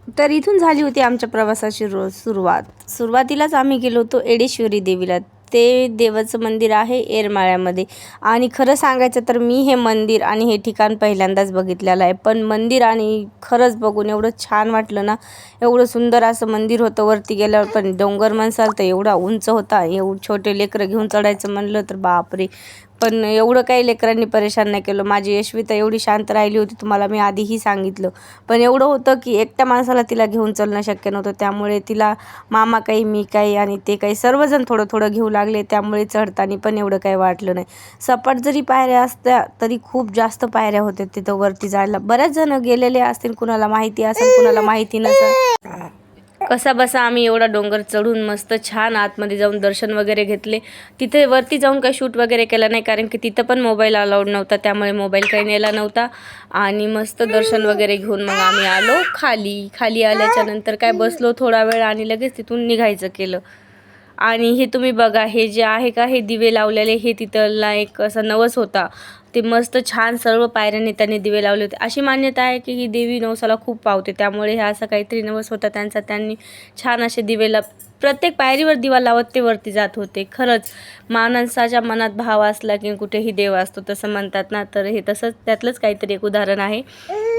तर इथून झाली होती आमच्या प्रवासाची सुरुवातीलाच आम्ही गेलो होतो एडेश्वरी देवीला. ते देवाचं मंदिर आहे येरमाळ्यामध्ये. आणि खरं सांगायचं तर मी हे मंदिर आणि हे ठिकाण पहिल्यांदाच बघितलेलं आहे. पण मंदिर आणि खरंच बघून एवढं छान वाटलं ना. एवढं सुंदर असं मंदिर होतं. वरती गेल्यावर पण डोंगर म्हणसाल तर एवढा उंच होता. छोटे लेकरं घेऊन चढायचं म्हणलं तर बापरे. पण एवढं काही लेकरांनी परेशान नाही केलं. माझी यशवी तर एवढी शांत राहिली होती, तुम्हाला मी आधीही सांगितलं. पण एवढं होतं की एकट्या माणसाला तिला घेऊन चालणं शक्य नव्हतं. त्यामुळे तिला मामा काही, मी काही आणि ते काही सर्वजण थोडं थोडं घेऊ लागले. त्यामुळे चढताना पण एवढं काही वाटलं नाही. सपाट जरी पायऱ्या असत्या तरी खूप जास्त पायऱ्या होत्या तिथं वरती जायला. बऱ्याच जण गेलेले असतील, कुणाला माहिती असेल, कुणाला माहिती नसेल. कसा बसा आम्ही एवढा डोंगर चढून मस्त छान आतमध्ये जाऊन दर्शन वगैरे घेतले. तिथे वरती जाऊन काही शूट वगैरे केलं नाही, कारण की तिथं पण मोबाईल अलाउड नव्हता. त्यामुळे मोबाईल काही नेला नव्हता. आणि मस्त दर्शन वगैरे घेऊन मग आम्ही आलो खाली आल्याच्या नंतर काय बसलो थोडा वेळ आणि लगेच तिथून निघायचं केलं. आणि हे तुम्ही बघा, हे जे आहे का, हे दिवे लावलेले, हे तिथला एक असा नवस होता. ते मस्त छान सर्व पायऱ्यांनी त्यांनी दिवे लावले होते. अशी मान्यता आहे की ही देवी नवसाला खूप पावते. त्यामुळे हे असं काहीतरी नवस होता त्यांचा. त्यांनी छान असे दिवे प्रत्येक पायरीवर दिवा लावत ते वरती जात होते. खरंच माणसाच्या मनात भाव असला की कुठेही देव असतो, तसं म्हणतात ना. तर हे तसंच त्यातलंच काहीतरी एक उदाहरण आहे.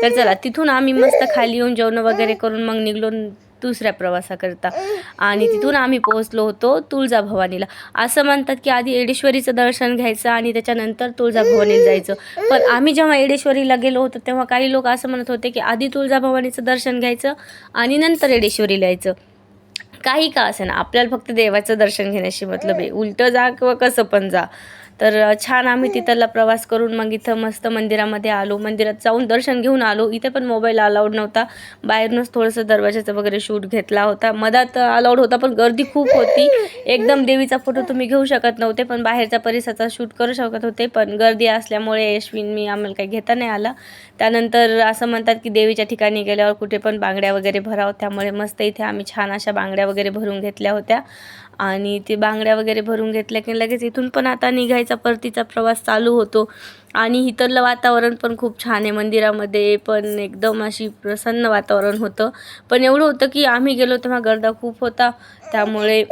तर चला, तिथून आम्ही मस्त खाली येऊन जेवण वगैरे करून मग निघलो दुसऱ्या प्रवासाकरता. आणि तिथून आम्ही पोहोचलो होतो तुळजाभवानीला. असं म्हणतात की आधी एडेश्वरीचं दर्शन घ्यायचं आणि त्याच्यानंतर तुळजाभवानीला जायचं. पण आम्ही जेव्हा एडेश्वरीला गेलो होतो तेव्हा काही लोक असं म्हणत होते की आधी तुळजाभवानीचं दर्शन घ्यायचं आणि नंतर एडेश्वरीला यायचं. काही का असेना, आपल्याला फक्त देवाचं दर्शन घेण्याशी मतलब आहे. उलटं जा किंवा कसं पण जा. तर छान आम्ही तिथला प्रवास करून मग इथं मस्त मंदिरामध्ये आलो. मंदिरात जाऊन दर्शन घेऊन आलो. इथे पण मोबाईल अलाउड नव्हता. बाहेरूनच थोडंसं दरवाजाचं वगैरे शूट घेतला होता. मधात अलाउड होता, पण गर्दी खूप होती. एकदम देवीचा फोटो तुम्ही घेऊ शकत नव्हते, पण बाहेरच्या परिसराचा शूट करू शकत होते. पण गर्दी असल्यामुळे यशवीन मी आम्हाला काही घेता नाही आला. त्यानंतर असं म्हणतात की देवीच्या ठिकाणी गेल्यावर कुठे पण बांगड्या वगैरे भरावं. त्यामुळे मस्त इथे आम्ही छान अशा बांगड्या वगैरे भरून घेतल्या होत्या. आणि ते बांगड्या वगैरे भरून घेतल्या की लगेच इथून पण आता निघायचा परतीचा प्रवास चालू होतो. आणि इथलं वातावरण पण खूप छान आहे. मंदिरामध्ये पण एकदम अशी प्रसन्न वातावरण होतं. पण एवढं होतं की आम्ही गेलो तेव्हा गर्दा खूप होता. त्यामुळे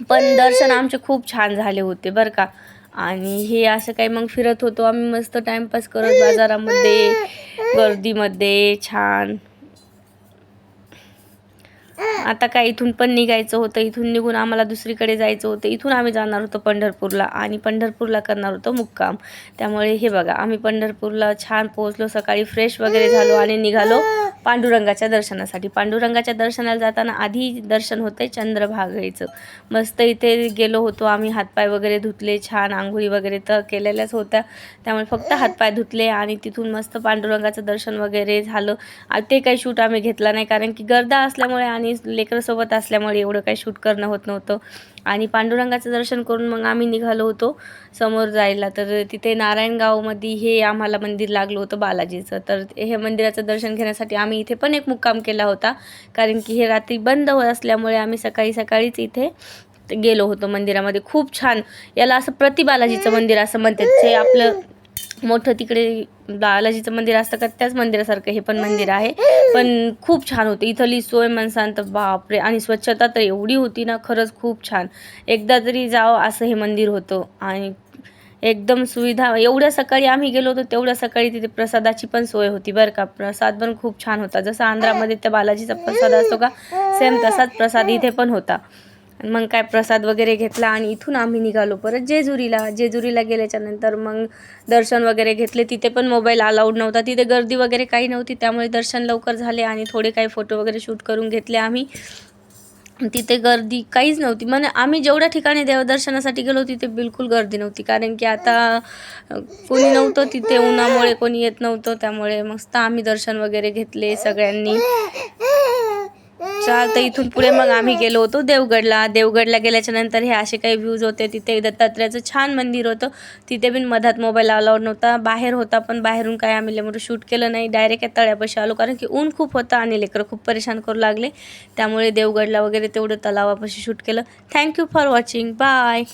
पण दर्शन आमचे खूप छान झाले होते बरं का. आणि हे असं काही मग फिरत होतो आम्ही मस्त टाईमपास करत बाजारामध्ये, गर्दीमध्ये छान. आता काय इथून पण निघायचं होतं. इथून निघून आम्हाला दुसरीकडे जायचं होतं. इथून आम्ही जाणार होतो पंढरपूरला आणि पंढरपूरला करणार होतो मुक्काम. त्यामुळे हे बघा, आम्ही पंढरपूरला छान पोहोचलो. सकाळी फ्रेश वगैरे झालो आणि निघालो पांडुरंगाच्या दर्शनासाठी. पांडुरंगाच्या दर्शनाला जाताना आधी दर्शन होतं चंद्रभागेचं. मस्त इथे गेलो होतो आम्ही. हातपाय वगैरे धुतले, छान आंघोळी वगैरे तर केलेल्याच होत्या. त्यामुळे फक्त हातपाय धुतले आणि तिथून मस्त पांडुरंगाचं दर्शन वगैरे झालं. ते काही शूट आम्ही घेतला नाही, कारण की गर्दा असल्यामुळे आणि लेकरसोबत असल्यामुळे एवढं काही शूट करणं होत नव्हतं. आणि पांडुरंगाचं दर्शन करून मग आम्ही निघालो होतो समोर जायला. तर तिथे नारायणगावमध्ये हे आम्हाला मंदिर लागलं होतं बालाजीचं. तर हे मंदिराचं दर्शन घेण्यासाठी आम्ही इथे पण एक मुक्काम केला होता, कारण की हे रात्री बंद होत असल्यामुळे आम्ही सकाळीच इथे गेलो होतो मंदिरामध्ये. खूप छान, याला असं बालाजीचं मंदिर असं म्हणतात. जे आपलं मोठं तिकडे बालाजीचं मंदिर असतं का, त्याच मंदिरासारखं हे पण मंदिर आहे. पण खूप छान होतं. इथली सोय म्हणसान तर बापरे. आणि स्वच्छता तर एवढी होती ना, खरंच खूप छान. एकदा तरी जावं असं हे मंदिर होतं. आणि एकदम सुविधा, एवढ्या सकाळी आम्ही गेलो होतो तेवढ्या सकाळी तिथे प्रसादाची पण सोय होती बरं का. प्रसाद पण खूप छान होता. जसं आंध्रामध्ये त्या बालाजीचा प्रसाद असतो का, सेम तसाच प्रसाद इथे पण होता. मग काय प्रसाद वगैरे घेतला आणि इथून आम्ही निघालो परत जेजुरीला गेल्याच्या नंतर मग दर्शन वगैरे घेतले. तिथे पण मोबाईल अलाउड नव्हता. तिथे गर्दी वगैरे काही नव्हती, त्यामुळे दर्शन लवकर झाले आणि थोडे काही फोटो वगैरे शूट करून घेतले आम्ही. तिथे गर्दी काहीच नव्हती. म्हणजे आम्ही जेवढ्या ठिकाणी देवदर्शनासाठी गेलो तिथे बिलकुल गर्दी नव्हती, कारण की आता कोणी नव्हतं तिथे, उन्हामुळे कोणी येत नव्हतं. त्यामुळे मस्त आम्ही दर्शन वगैरे घेतले सगळ्यांनी. तर इथून पुढे मग आम्ही गेलो होतो देवगडला गेल्याच्या नंतर हे असे काही व्ह्यूज होते. तिथे दत्तात्रेयाचं छान मंदिर होतं. तिथे पण मधात मोबाईल अलाउड नव्हता, बाहेर होता. पण बाहेरून काय आम्ही मोठं शूट केलं नाही. डायरेक्ट तळ्यापाशी आलो, कारण की ऊन खूप होतं आणि लेकरं खूप परेशान करू लागले. त्यामुळे देवगडला वगैरे तेवढं तलावापाशी शूट केलं. Thank you for watching. बाय.